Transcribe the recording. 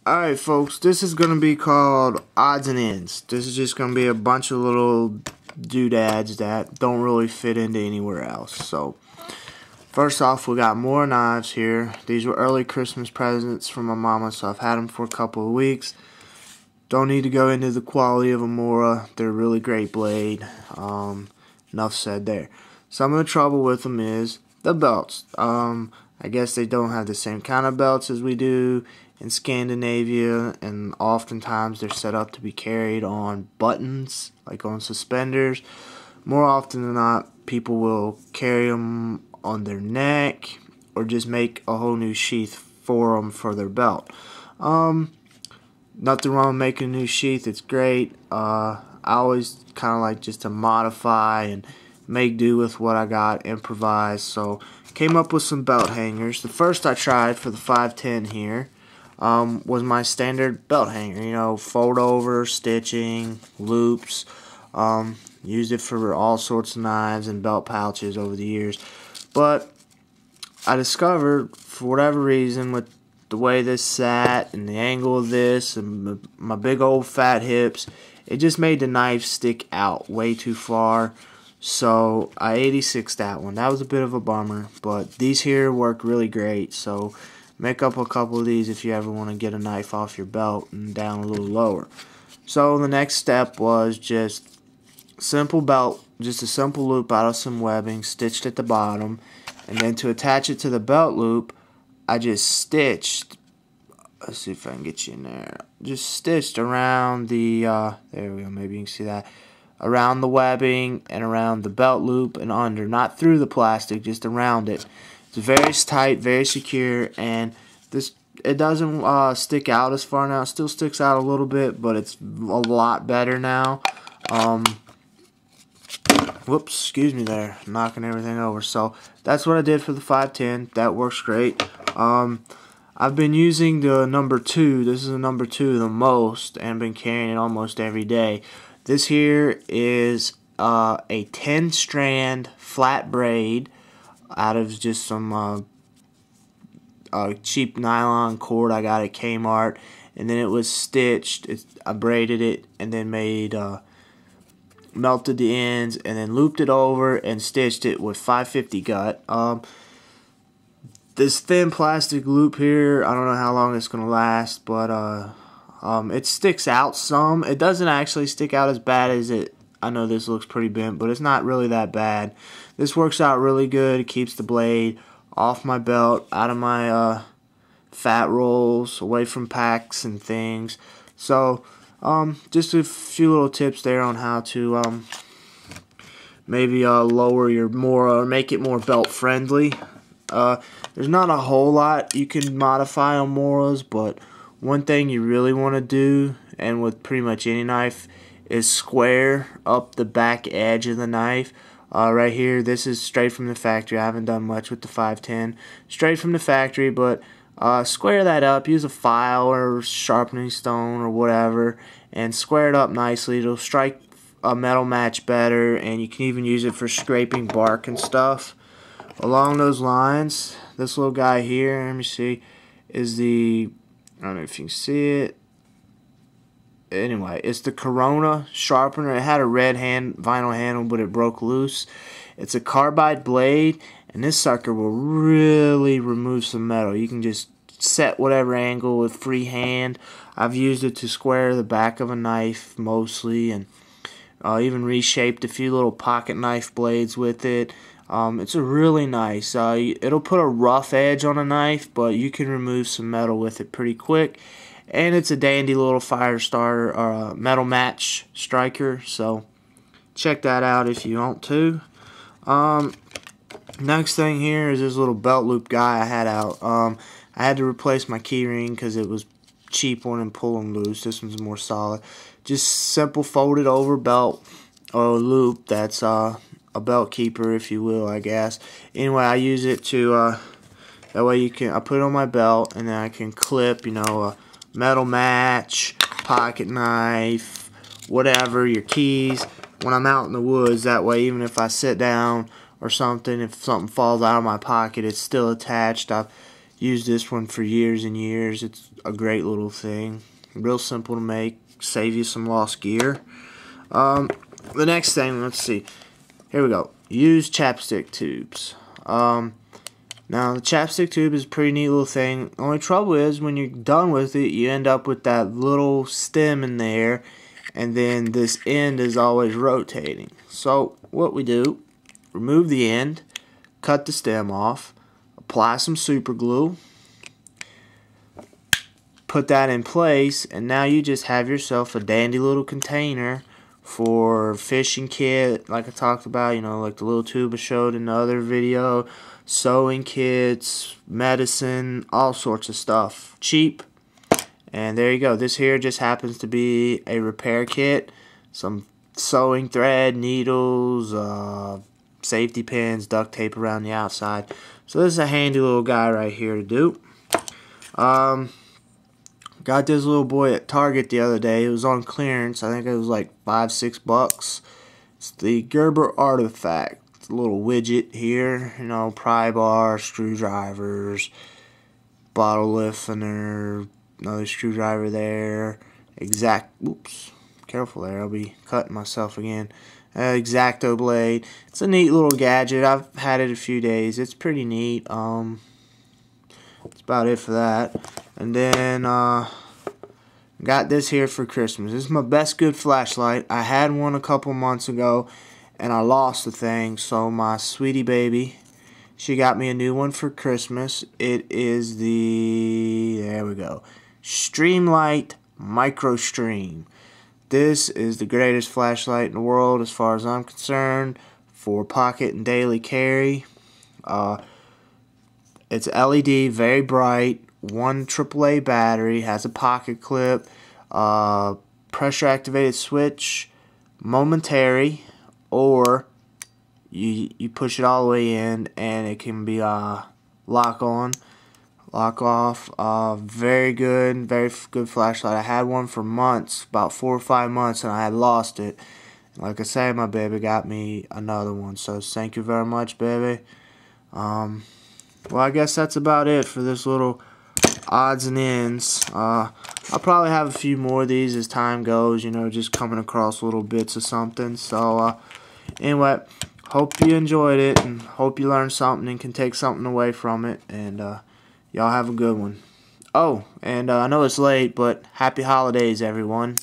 Alright folks, this is going to be called odds and ends. This is just going to be a bunch of little doodads that don't really fit into anywhere else. So, first off, we got more knives here. These were early Christmas presents from my mama, so I've had them for a couple of weeks. Don't need to go into the quality of a Mora. They're a really great blade. Enough said there. Some of the trouble with them is the belts. I guess they don't have the same kind of belts as we do in Scandinavia, and oftentimes they're set up to be carried on buttons, like on suspenders. More often than not, people will carry them on their neck or just make a whole new sheath for them for their belt. Nothing wrong with making a new sheath, it's great. I always kind of like just to modify and make do with what I got, improvise. So came up with some belt hangers. The first I tried for the 510 here was my standard belt hanger. You know, fold over, stitching, loops. Used it for all sorts of knives and belt pouches over the years. But I discovered, for whatever reason, with the way this sat and the angle of this and my big old fat hips, it just made the knife stick out way too far. So I 86'd that one. That was a bit of a bummer, but these here work really great. So make up a couple of these if you ever want to get a knife off your belt and down a little lower. So the next step was just simple belt, just a simple loop out of some webbing stitched at the bottom, and then to attach it to the belt loop, I just stitched, let's see if I can get you in there, just stitched around the, there we go, maybe you can see that, around the webbing and around the belt loop and under, not through the plastic, just around it. It's very tight, very secure, and this, it doesn't stick out as far now. It still sticks out a little bit, but it's a lot better now. Whoops, excuse me there, knocking everything over. So that's what I did for the 510. That works great. I've been using the number 2. This is a number 2 the most, and been carrying it almost every day. This here is a 10-strand flat braid out of just some cheap nylon cord I got at Kmart, and then it was stitched. I braided it and then made melted the ends and then looped it over and stitched it with 550 gut. This thin plastic loop here, I don't know how long it's gonna last, but it sticks out some. It doesn't actually stick out as bad as it. I know this looks pretty bent, but it's not really that bad. This works out really good. It keeps the blade off my belt, out of my fat rolls, away from packs and things. So just a few little tips there on how to maybe lower your Mora or make it more belt friendly. There's not a whole lot you can modify on Moras, but one thing you really want to do, and with pretty much any knife, is square up the back edge of the knife. Right here, this is straight from the factory. I haven't done much with the 510. Straight from the factory, but square that up. Use a file or sharpening stone or whatever, and square it up nicely. It'll strike a metal match better, and you can even use it for scraping bark and stuff. Along those lines, this little guy here, let me see, is the, I don't know if you can see it. Anyway, it's the Corona sharpener. It had a red vinyl handle, but it broke loose. It's a carbide blade, and this sucker will really remove some metal. You can just set whatever angle with free hand. I've used it to square the back of a knife mostly, and even reshaped a few little pocket knife blades with it. It's a really nice. It'll put a rough edge on a knife, but you can remove some metal with it pretty quick. And it's a dandy little fire starter or metal match striker, so check that out if you want to. Next thing here is this little belt loop guy I had out. I had to replace my key ring because it was cheap one and pulling loose. This one's more solid. Just simple folded over belt or loop that's a belt keeper, if you will, I guess. Anyway, I use it to that way I put it on my belt, and then I can clip, you know, a metal match, pocket knife, whatever, your keys when I'm out in the woods. That way, even if I sit down or something, if something falls out of my pocket, it's still attached. I've Used this one for years and years. It's a great little thing. Real simple to make. Save you some lost gear. The next thing, let's see. Here we go. Use chapstick tubes. Now the chapstick tube is a pretty neat little thing. The only trouble is when you're done with it, you end up with that little stem in there, and then this end is always rotating. So what we do, remove the end, cut the stem off, apply some super glue, put that in place, and now you just have yourself a dandy little container for fishing kit, like I talked about, you know, like the little tube I showed in the other video, sewing kits, medicine, all sorts of stuff. Cheap. And there you go. This here just happens to be a repair kit, some sewing thread, needles, safety pins, duct tape around the outside. So this is a handy little guy right here to do. Got this little boy at Target the other day. It was on clearance. I think it was like $5-6. It's the Gerber Artifact. It's a little widget here. You know, pry bar, screwdrivers, bottle lifter, another screwdriver there. Oops, careful there. I'll be cutting myself again. X-Acto blade. It's a neat little gadget. I've had it a few days. It's pretty neat. That's about it for that. And then got this here for Christmas. This is my best good flashlight. I had one a couple months ago and I lost the thing, so my sweetie baby, she got me a new one for Christmas. It is the, there we go, Streamlight Micro Stream. This is the greatest flashlight in the world as far as I'm concerned for pocket and daily carry. It's LED, very bright, 1 AAA battery, has a pocket clip, pressure activated switch, momentary, or you push it all the way in and it can be lock on, lock off. Very good flashlight. I had one for months, about 4 or 5 months, and I had lost it. Like I say, my baby got me another one, so thank you very much, baby. Well, I guess that's about it for this little odds and ends. I'll probably have a few more of these as time goes, you know, just coming across little bits of something. So, anyway, hope you enjoyed it, and hope you learned something and can take something away from it. And y'all have a good one. Oh, and I know it's late, but happy holidays, everyone.